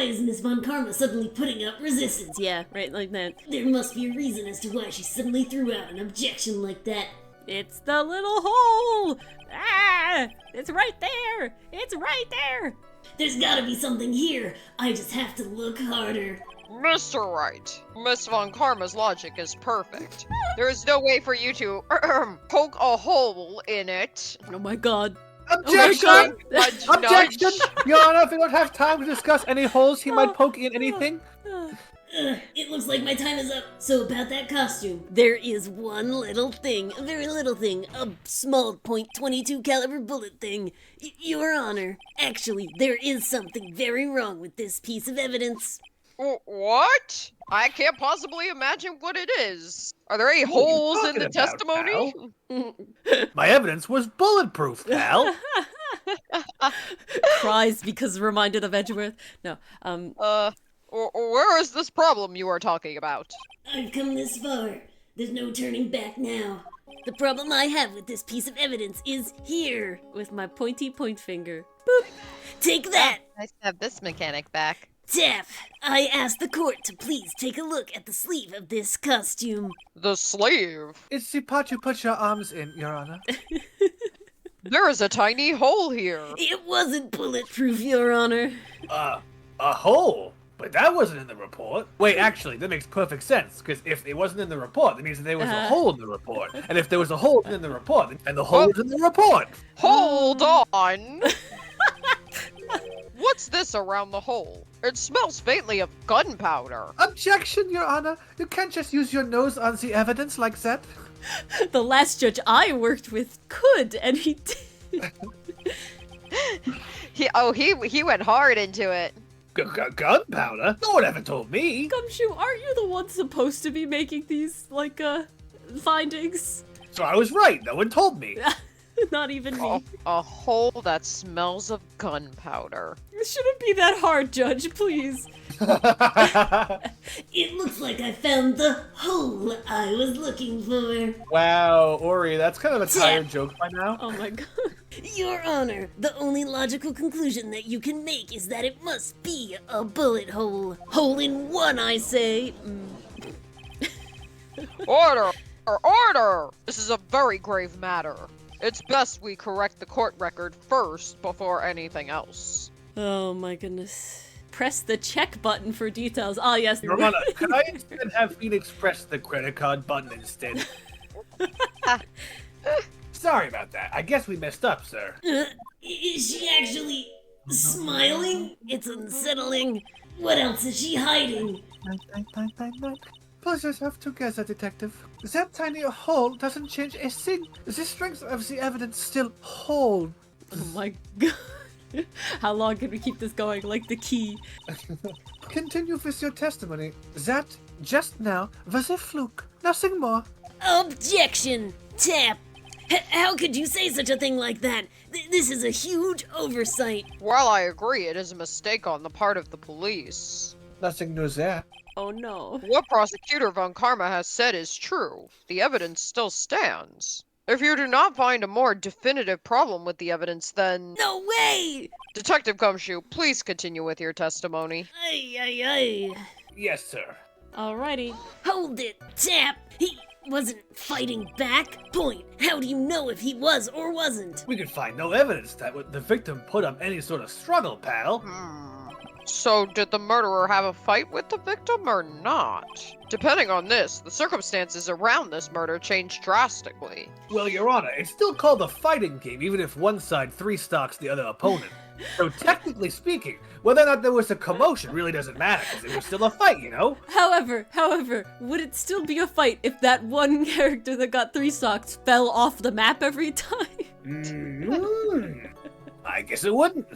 Why is Miss Von Karma suddenly putting up resistance? Yeah, right, like that. There must be a reason as to why she suddenly threw out an objection like that. It's the little hole! Ah! It's right there! It's right there! There's gotta be something here. I just have to look harder. Mr. Wright, Miss Von Karma's logic is perfect. There is no way for you to poke a hole in it. Oh my god. Objection! Nudge, Objection! nudge. Your Honor, if we don't have time to discuss any holes he might poke in anything. It looks like my time is up. So about that costume. There is one little thing, a very little thing, a small .22 caliber bullet thing. Your Honor, actually, there is something very wrong with this piece of evidence. What? I can't possibly imagine what it is. Are there any holes in the testimony? My evidence was bulletproof, pal. Cries because reminded of Edgeworth. No, Where is this problem you are talking about? I've come this far. There's no turning back now. The problem I have with this piece of evidence is here. with my pointy point finger. Boop. Take that! Nice to have this mechanic back. Tap! I asked the court to please take a look at the sleeve of this costume. The sleeve. It's the part you put your arms in, Your Honor. There is a tiny hole here. It wasn't bulletproof, Your Honor. A hole? But that wasn't in the report. Wait, actually, that makes perfect sense, because if it wasn't in the report, that means that there was a hole in the report. And if there was a hole in the report, and the hole was in the report. Hold on. What's this around the hole? It smells faintly of gunpowder. Objection, Your Honor. You can't just use your nose on the evidence like that. The last judge I worked with could, and he did. He went hard into it. Gunpowder? No one ever told me. Gumshoe, aren't you the one supposed to be making these, findings? So I was right. No one told me. Not even me. A hole that smells of gunpowder. It shouldn't be that hard, Judge, please. It looks like I found the hole I was looking for. Wow, Ori, that's kind of a tired joke by now. Oh my god. Your Honor, the only logical conclusion that you can make is that it must be a bullet hole. Hole in one, I say. Order! Order! This is a very grave matter. It's best we correct the court record first before anything else. Oh my goodness. Press the check button for details. Ah, yes. Your Honor, could I instead have Phoenix press the credit card button instead? Sorry about that. I guess we messed up, sir. Is she actually smiling? It's unsettling. What else is she hiding? Pull yourself together, detective. That tiny hole doesn't change a thing. The strength of the evidence still holds. Oh my god. How long can we keep this going? Like the key. Continue with your testimony. That, just now, was a fluke. Nothing more. Objection! Tap! How could you say such a thing like that? This is a huge oversight. While I agree it is a mistake on the part of the police, Nothing new there. Oh no. what Prosecutor Von Karma has said is true. The evidence still stands. If you do not find a more definitive problem with the evidence, then... No way! Detective Gumshoe, please continue with your testimony. Ay. Yes, sir. Alrighty. Hold it, Tap! He wasn't fighting back? Point, how do you know if he was or wasn't? We could find no evidence that the victim put up any sort of struggle, pal. So, did the murderer have a fight with the victim or not? Depending on this, the circumstances around this murder changed drastically. Well, Your Honor, it's still called a fighting game, even if one side three-stocks the other opponent. So technically speaking, whether or not there was a commotion really doesn't matter, because it was still a fight, you know? However, would it still be a fight if that one character that got 3 socks fell off the map every time? I guess it wouldn't.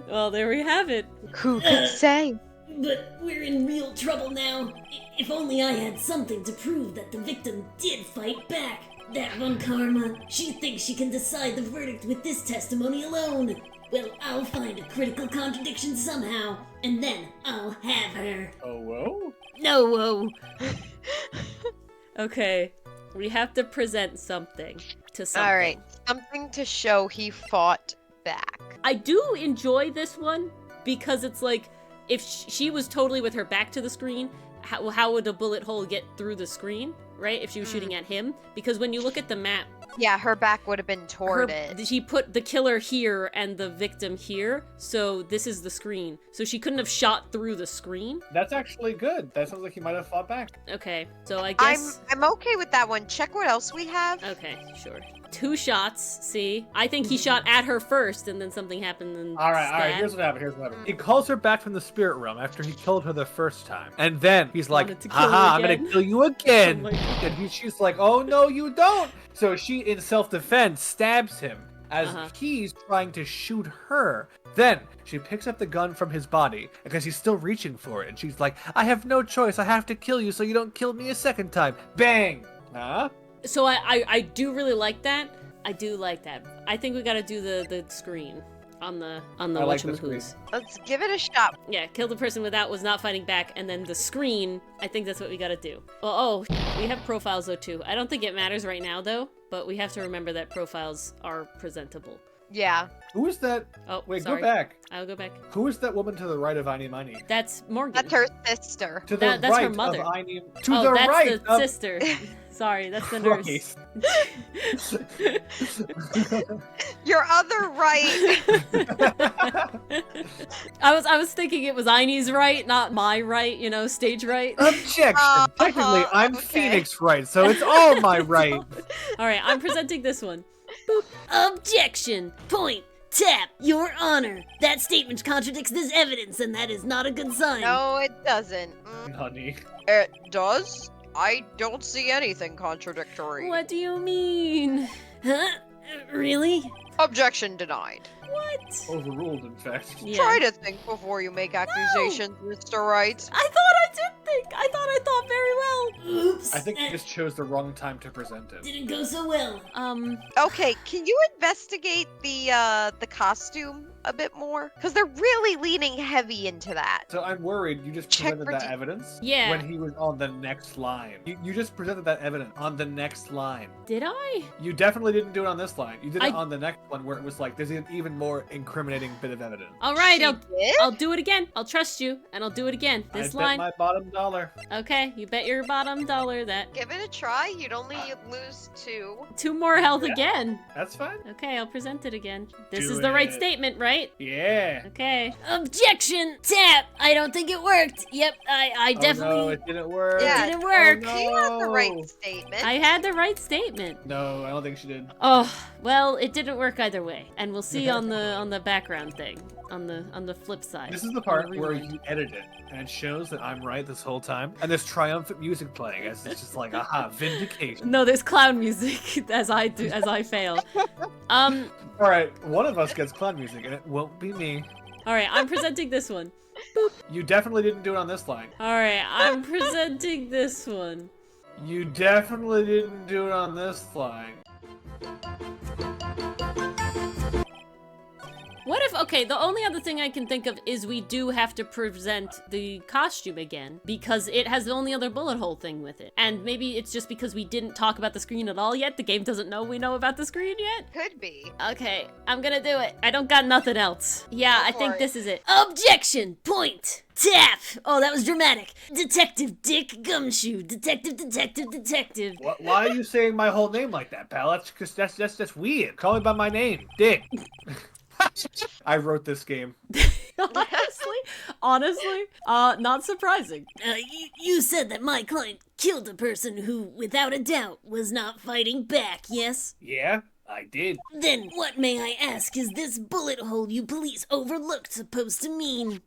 Well, there we have it. Who could say? But we're in real trouble now. If only I had something to prove that the victim did fight back. That Von Karma, she thinks she can decide the verdict with this testimony alone. Well, I'll find a critical contradiction somehow, and then I'll have her. Oh, well? No, whoa. Okay, we have to present something to something. Alright, something to show he fought back. I do enjoy this one because it's like if she was totally with her back to the screen, how would a bullet hole get through the screen, right? If she was shooting at him? Because when you look at the map, Yeah, her back would have been toward it. she put the killer here and the victim here, so this is the screen. So she couldn't have shot through the screen. That's actually good. That sounds like he might have fought back. Okay, so I guess... I'm okay with that one. Check what else we have. Okay, sure. 2 shots, see? I think he shot at her first, and then something happened and All right, here's what happened, He calls her back from the spirit realm after he killed her the first time. And then he's like, Wanted to kill her haha, I'm gonna again. kill you again. Oh my God. And she's like, oh no, you don't. So she, in self-defense, stabs him as he's trying to shoot her. Then she picks up the gun from his body because he's still reaching for it. And she's like, I have no choice. I have to kill you so you don't kill me a second time. Bang! Huh? So I do really like that. I do like that. I think we gotta do the screen on the like the whatchamahoots. Let's give it a shot. Yeah, kill the person without was not fighting back, and then the screen, I think that's what we gotta do. Well, we have profiles though too. I don't think it matters right now though, but we have to remember that profiles are presentable. Yeah. Who is that? Oh, Wait, sorry. go back. I'll go back. Who is that woman to the right of Aini Mani? That's Morgan. That's her sister. To the That's her right mother. of Aini. To Oh, the that's right the of sister. Sorry, that's the nurse. Christ. Your other right. I was thinking it was Aine's right, not my right, you know, stage right. Objection. Technically, I'm okay. Phoenix right, so it's all my right. All right, I'm presenting this one. Objection! Point! Tap! Your Honor! That statement contradicts this evidence, and that is not a good sign. No, it doesn't. Honey. It does? I don't see anything contradictory. What do you mean? Huh? Really? Objection denied. What? Overruled, in fact. Yeah. Try to think before you make accusations, Mr. Wright. I thought I did think. I thought very well. Oops. I think you that just chose the wrong time to present it. didn't go so well. Okay, can you investigate the costume a bit more? Because they're really leaning heavy into that. So I'm worried you just Check presented for that evidence Yeah. when he was on the next line. You just presented that evidence on the next line. Did I? You definitely didn't do it on this line. You did it I- on the next one where it was like, there's an even more incriminating bit of evidence. All right, She did? I'll do it again. I'll trust you, and I'll do it again. This I line. bet my bottom dollar. Okay, you bet your bottom dollar that Give it a try. You'd only lose 2. 2 more health Yeah. again. That's fine. Okay, I'll present it again. This Do is the right it. statement, right? Yeah. Okay. Objection! Tap! I don't think it worked. Yep, I Oh, definitely... no, it didn't work. Yeah. It didn't work. Oh, You had the right no. statement. I had the right statement. No, I don't think she did. Oh, well, it didn't work either way. And we'll see on the background thing. On the flip side. This is the on part where rewind. you edit it, and it shows that I'm right this whole time. And there's triumphant music playing. It's just like, aha, vindication. No, there's clown music as I fail. All right, one of us gets clown music, and it won't be me. All right, I'm presenting this one. You definitely didn't do it on this line. All right, I'm presenting this one. You definitely didn't do it on this line. What if, okay, the only other thing I can think of is we do have to present the costume again, because it has the only other bullet hole thing with it. And maybe it's just because we didn't talk about the screen at all yet. The game doesn't know we know about the screen yet. Could be. Okay, I'm gonna do it. I don't got nothing else. Yeah, I Go think for it. this is it. Objection! Point! Tap! Oh, that was dramatic. Detective Dick Gumshoe. Detective, detective, detective. Why are you saying my whole name like that, pal? That's weird. Call me by my name, Dick. I wrote this game. Honestly, not surprising. You said that my client killed a person who, without a doubt, was not fighting back, yes? Yeah, I did. Then what, may I ask, is this bullet hole you police overlooked supposed to mean?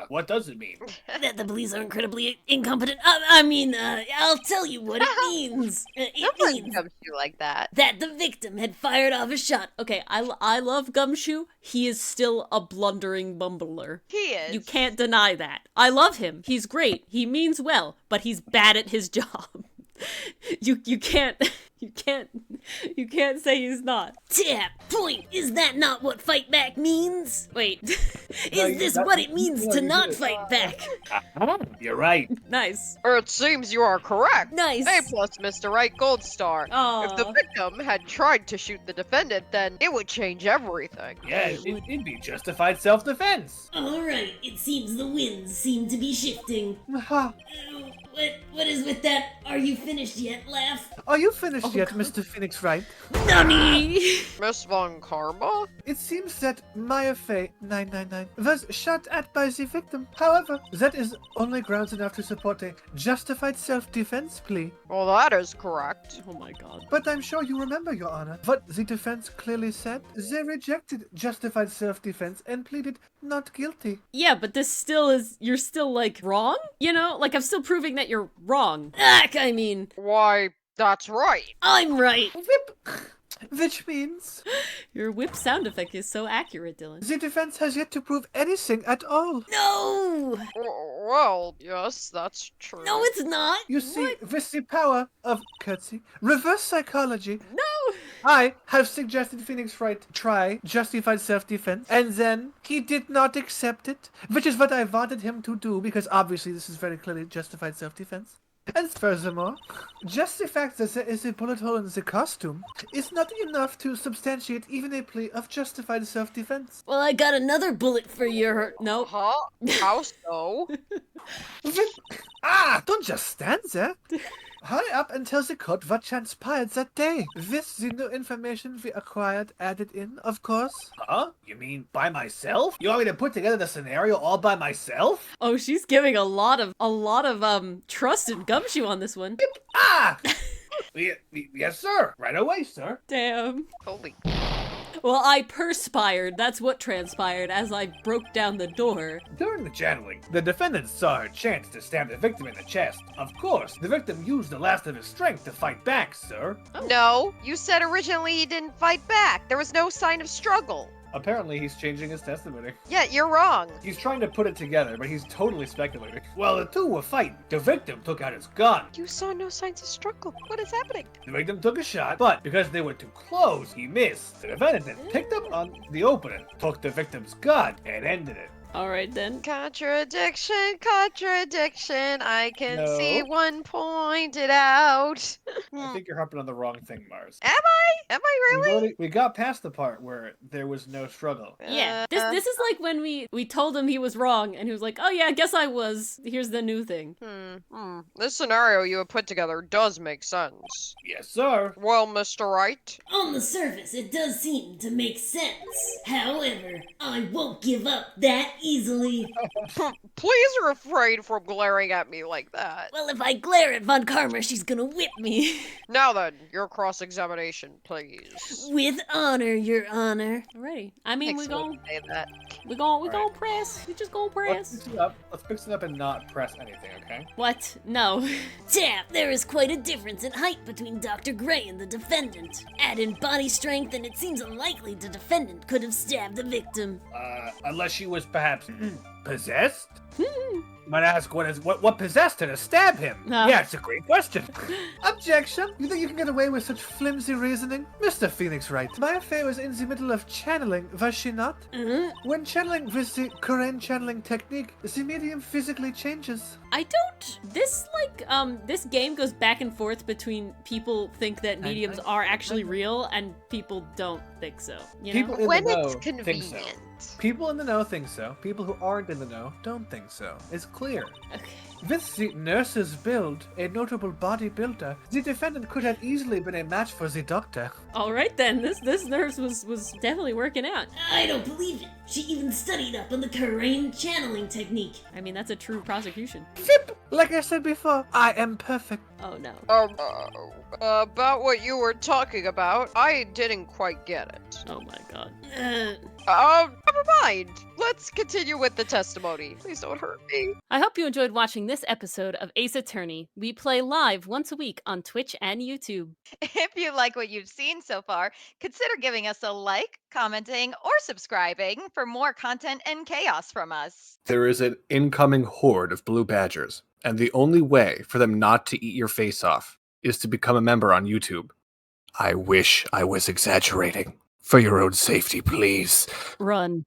What does it mean? That the police are incredibly incompetent? I'll tell you what it means. It Nobody means comes to you like that. that the victim had fired off a shot. Okay, I love Gumshoe. He is still a blundering bumbler. He is. You can't deny that. I love him. He's great. He means well, but he's bad at his job. You can't You can't say he's not. Tap, point, is that not what fight back means? Wait. Is this what it means to not fight back? You're right. Nice. It seems you are correct. Nice. A plus, Mr. Right, gold star. Aw. If the victim had tried to shoot the defendant, then it would change everything. Yeah, it'd be justified self-defense. Alright, it seems the winds seem to be shifting. Aha. What is with that "are you finished yet" laugh? Are you finished yet, Mr. Phoenix Wright? Nani? Miss Von Karma? It seems that Maya Fey 999 was shot at by the victim. However, that is only grounds enough to support a justified self-defense plea. Well, that is correct. Oh my god. But I'm sure you remember, Your Honor, what the defense clearly said. They rejected justified self-defense and pleaded not guilty. Yeah, but this still is, you're still like wrong? You know, like I'm still proving that you're wrong. Ack, I mean, Why, that's right. I'm right. Whip! Which means Your whip sound effect is so accurate, Dylan. the defense has yet to prove anything at all. No! Well, yes, that's true. No, it's not. You see, with the power of curtsy, reverse psychology, No! I have suggested Phoenix Wright try justified self-defense, and then he did not accept it, which is what I wanted him to do, because obviously this is very clearly justified self-defense. And furthermore, just the fact that there is a bullet hole in the costume is not enough to substantiate even a plea of justified self-defense. Well, I got another bullet for your... Nope. Huh? How so? Don't just stand there. Hurry up and tell the court what transpired that day. With the new information we acquired added in, of course. Huh? You mean by myself? You want me to put together the scenario all by myself? Oh, she's giving a lot of trust and gumshoe on this one. Ah! Yes, sir. Right away, sir. Damn. Holy. Well, I perspired. That's what transpired as I broke down the door. During the channeling, the defendant saw her chance to stab the victim in the chest. Of course, the victim used the last of his strength to fight back, sir. No, you said originally he didn't fight back. There was no sign of struggle. Apparently, he's changing his testimony. Yeah, you're wrong. He's trying to put it together, but he's totally speculating. While the two were fighting, the victim took out his gun. You saw no signs of struggle. What is happening? The victim took a shot, but because they were too close, he missed. The defendant then picked up on the opening, took the victim's gun, and ended it. All right then. Contradiction. I can No. see one pointed out. I think you're harping on the wrong thing, Mars. Am I? Am I really? We got past the part where there was no struggle. Yeah. This is like when we told him he was wrong and he was like, "Oh yeah, I guess I was. Here's the new thing." This scenario you have put together does make sense. Yes, sir. Well, Mr. Wright, On the surface, it does seem to make sense. However, I won't give up that easily. please refrain from glaring at me like that. Well, if I glare at Von Karma, she's gonna whip me. Now then, your cross-examination, please. With honor, Your Honor. Alrighty. I mean, Thanks for saying that. we gon' press. We just gon' Let's press. fix it up. Let's fix it up and not press anything, okay? What? No. Tap, there is quite a difference in height between Dr. Gray and the defendant. Add in body strength, and it seems unlikely the defendant could have stabbed the victim. Unless she was perhaps possessed? Might ask what possessed her to stab him? Yeah, it's a great question. Objection! You think you can get away with such flimsy reasoning? Mr. Phoenix Wright, Maya Fey was in the middle of channeling, was she not? When channeling with the Korean channeling technique, the medium physically changes. I don't. This game goes back and forth between people think that mediums are actually real and people don't think so. You know? People in When the know it's think so. convenient. People in the know think so. People who aren't in the know don't think so. It's clear. Okay. With the nurse's build, a notable bodybuilder, the defendant could have easily been a match for the doctor. All right then. This nurse was definitely working out. I don't believe it. She even studied up on the Korean channeling technique. I mean, that's a true prosecution. Zip! Like I said before, I am perfect. Oh no. About what you were talking about, I didn't quite get it. Oh my god. Never mind. Let's continue with the testimony. Please don't hurt me. I hope you enjoyed watching this episode of Ace Attorney. We play live once a week on Twitch and YouTube. If you like what you've seen so far, consider giving us a like, commenting, or subscribing for more content and chaos from us. There is an incoming horde of blue badgers, and the only way for them not to eat your face off is to become a member on YouTube. I wish I was exaggerating. For your own safety, please. Run.